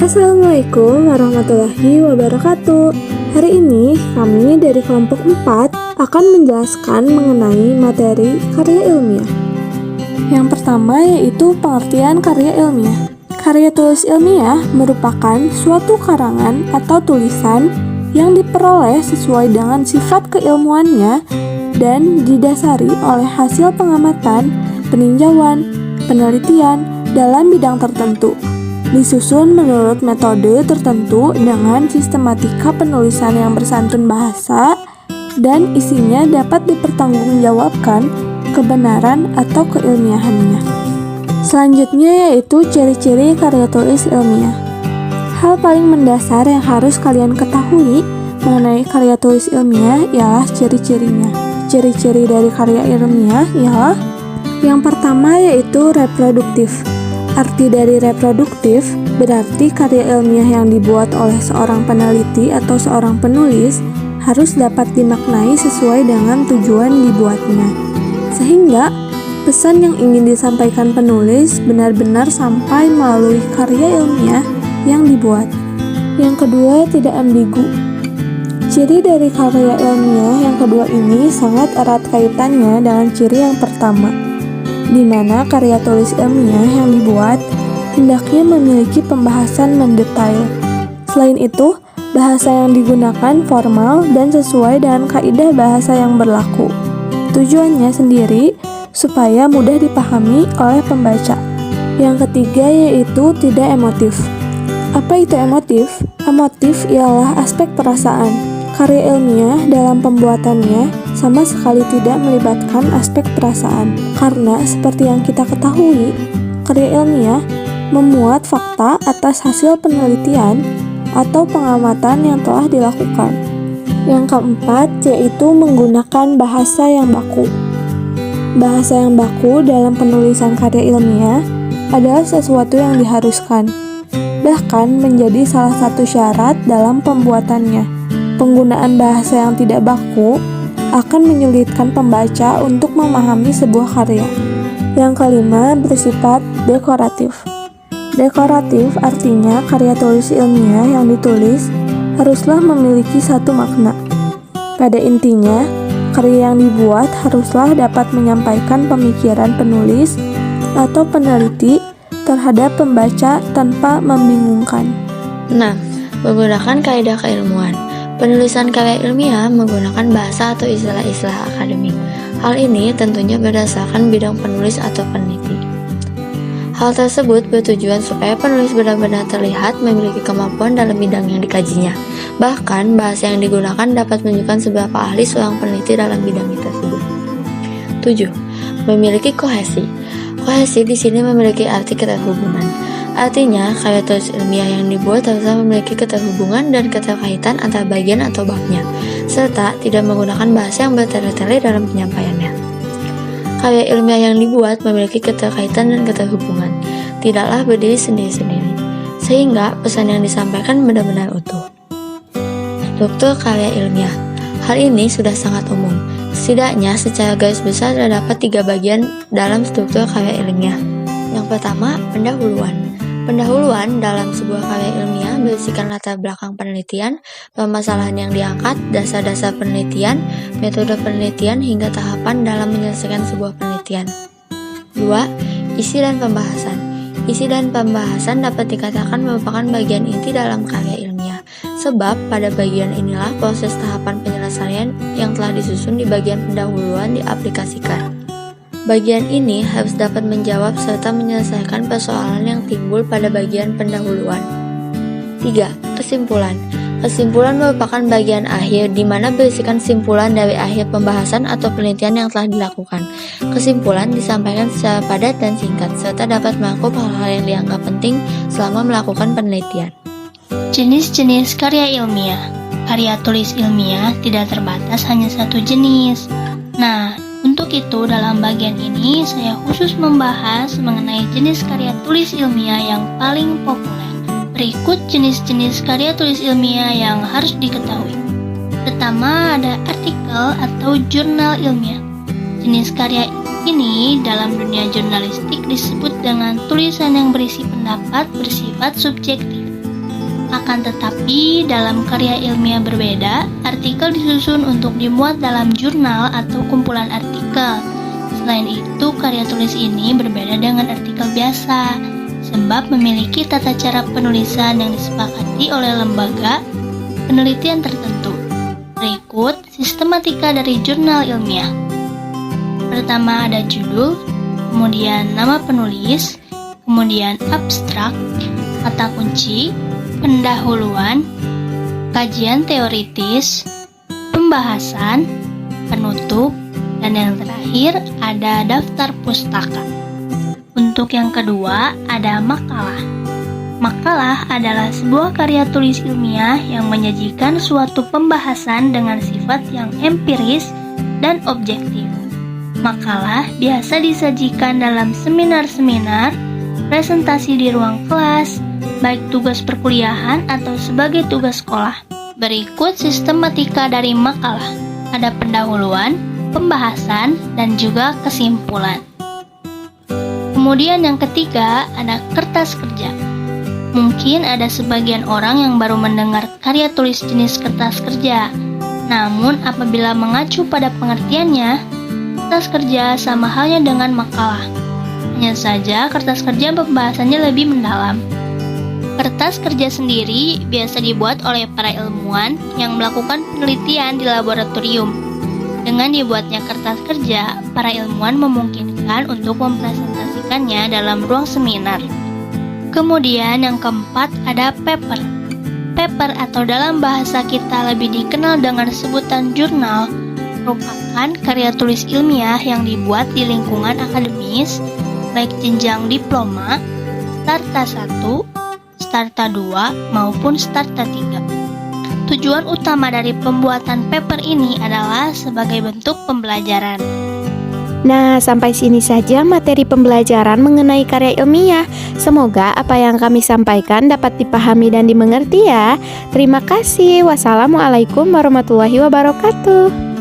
Assalamualaikum warahmatullahi wabarakatuh. Hari ini kami dari kelompok 4 akan menjelaskan mengenai materi karya ilmiah. Yang pertama yaitu pengertian karya ilmiah. Karya tulis ilmiah merupakan suatu karangan atau tulisan yang diperoleh sesuai dengan sifat keilmuannya dan didasari oleh hasil pengamatan, peninjauan, penelitian dalam bidang tertentu. Disusun menurut metode tertentu dengan sistematika penulisan yang bersantun bahasa dan isinya dapat dipertanggungjawabkan kebenaran atau keilmiahannya. Selanjutnya yaitu ciri-ciri karya tulis ilmiah. Hal paling mendasar yang harus kalian ketahui mengenai karya tulis ilmiah ialah ciri-cirinya. Ciri-ciri dari karya ilmiah ialah yang pertama yaitu reproduktif. Arti dari reproduktif berarti karya ilmiah yang dibuat oleh seorang peneliti atau seorang penulis harus dapat dimaknai sesuai dengan tujuan dibuatnya, sehingga pesan yang ingin disampaikan penulis benar-benar sampai melalui karya ilmiah yang dibuat. Yang kedua, tidak ambigu. Ciri dari karya ilmiah yang kedua ini sangat erat kaitannya dengan ciri yang pertama, di mana karya tulis ilmiah yang dibuat hendaknya memiliki pembahasan mendetail. Selain itu, bahasa yang digunakan formal dan sesuai dengan kaidah bahasa yang berlaku. Tujuannya sendiri supaya mudah dipahami oleh pembaca. Yang ketiga yaitu tidak emotif. Apa itu emotif? Emotif ialah aspek perasaan. Karya ilmiah dalam pembuatannya sama sekali tidak melibatkan aspek perasaan, karena seperti yang kita ketahui, karya ilmiah memuat fakta atas hasil penelitian atau pengamatan yang telah dilakukan. Yang keempat yaitu menggunakan bahasa yang baku. Bahasa yang baku dalam penulisan karya ilmiah adalah sesuatu yang diharuskan, bahkan menjadi salah satu syarat dalam pembuatannya. Penggunaan bahasa yang tidak baku akan menyulitkan pembaca untuk memahami sebuah karya. Yang kelima, bersifat dekoratif. Dekoratif artinya karya tulis ilmiah yang ditulis haruslah memiliki satu makna. Pada intinya, karya yang dibuat haruslah dapat menyampaikan pemikiran penulis atau peneliti terhadap pembaca tanpa membingungkan. 6. Menggunakan kaidah keilmuan. Penulisan karya ilmiah menggunakan bahasa atau istilah-istilah akademik. Hal ini tentunya berdasarkan bidang penulis atau peneliti. Hal tersebut bertujuan supaya penulis benar-benar terlihat memiliki kemampuan dalam bidang yang dikajinya. Bahkan, bahasa yang digunakan dapat menunjukkan seberapa ahli seorang peneliti dalam bidang tersebut. 7. Memiliki kohesi. Kohesi di sini memiliki arti keterhubungan. Artinya, karya tulis ilmiah yang dibuat haruslah memiliki keterhubungan dan keterkaitan antara bagian atau babnya, serta tidak menggunakan bahasa yang bertele-tele dalam penyampaiannya. Karya ilmiah yang dibuat memiliki keterkaitan dan keterhubungan, tidaklah berdiri sendiri-sendiri, sehingga pesan yang disampaikan benar-benar utuh. Struktur karya ilmiah. Hal ini sudah sangat umum. Setidaknya secara garis besar terdapat 3 bagian dalam struktur karya ilmiah. Yang pertama, pendahuluan. Pendahuluan dalam sebuah karya ilmiah berisikan latar belakang penelitian, permasalahan yang diangkat, dasar-dasar penelitian, metode penelitian, hingga tahapan dalam menyelesaikan sebuah penelitian. 2. Isi dan pembahasan. Isi dan pembahasan dapat dikatakan merupakan bagian inti dalam karya ilmiah, sebab pada bagian inilah proses tahapan penyelesaian yang telah disusun di bagian pendahuluan diaplikasikan. Bagian ini harus dapat menjawab serta menyelesaikan persoalan yang timbul pada bagian pendahuluan. 3. Kesimpulan. Kesimpulan merupakan bagian akhir di mana berisikan simpulan dari akhir pembahasan atau penelitian yang telah dilakukan. Kesimpulan disampaikan secara padat dan singkat serta dapat merangkum hal-hal yang dianggap penting selama melakukan penelitian. Jenis-jenis karya ilmiah. Karya tulis ilmiah tidak terbatas hanya satu jenis. Nah, untuk itu, dalam bagian ini saya khusus membahas mengenai jenis karya tulis ilmiah yang paling populer. Berikut jenis-jenis karya tulis ilmiah yang harus diketahui. Pertama, ada artikel atau jurnal ilmiah. Jenis karya ini dalam dunia jurnalistik disebut dengan tulisan yang berisi pendapat bersifat subjektif. Akan tetapi, dalam karya ilmiah berbeda, artikel disusun untuk dimuat dalam jurnal atau kumpulan artikel. Selain itu, karya tulis ini berbeda dengan artikel biasa, sebab memiliki tata cara penulisan yang disepakati oleh lembaga penelitian tertentu. Berikut sistematika dari jurnal ilmiah. Pertama ada judul, kemudian nama penulis, kemudian abstrak, kata kunci, pendahuluan, kajian teoritis, pembahasan, penutup, dan yang terakhir ada daftar pustaka. Untuk yang kedua ada makalah. Makalah adalah sebuah karya tulis ilmiah yang menyajikan suatu pembahasan dengan sifat yang empiris dan objektif. Makalah biasa disajikan dalam seminar-seminar, presentasi di ruang kelas, baik tugas perkuliahan atau sebagai tugas sekolah. Berikut sistematika dari makalah. Ada pendahuluan, pembahasan, dan juga kesimpulan. Kemudian yang ketiga ada kertas kerja. Mungkin ada sebagian orang yang baru mendengar karya tulis jenis kertas kerja. Namun apabila mengacu pada pengertiannya, kertas kerja sama halnya dengan makalah. Hanya saja kertas kerja pembahasannya lebih mendalam. Kertas kerja sendiri biasa dibuat oleh para ilmuwan yang melakukan penelitian di laboratorium. Dengan dibuatnya kertas kerja, para ilmuwan memungkinkan untuk mempresentasikannya dalam ruang seminar. Kemudian yang keempat ada paper. Paper atau dalam bahasa kita lebih dikenal dengan sebutan jurnal, merupakan karya tulis ilmiah yang dibuat di lingkungan akademis, baik jenjang diploma, Starta 1, Starta 2, maupun Starta 3. Tujuan utama dari pembuatan paper ini adalah sebagai bentuk pembelajaran. Nah, sampai sini saja materi pembelajaran mengenai karya ilmiah. Semoga apa yang kami sampaikan dapat dipahami dan dimengerti ya. Terima kasih. Wassalamualaikum warahmatullahi wabarakatuh.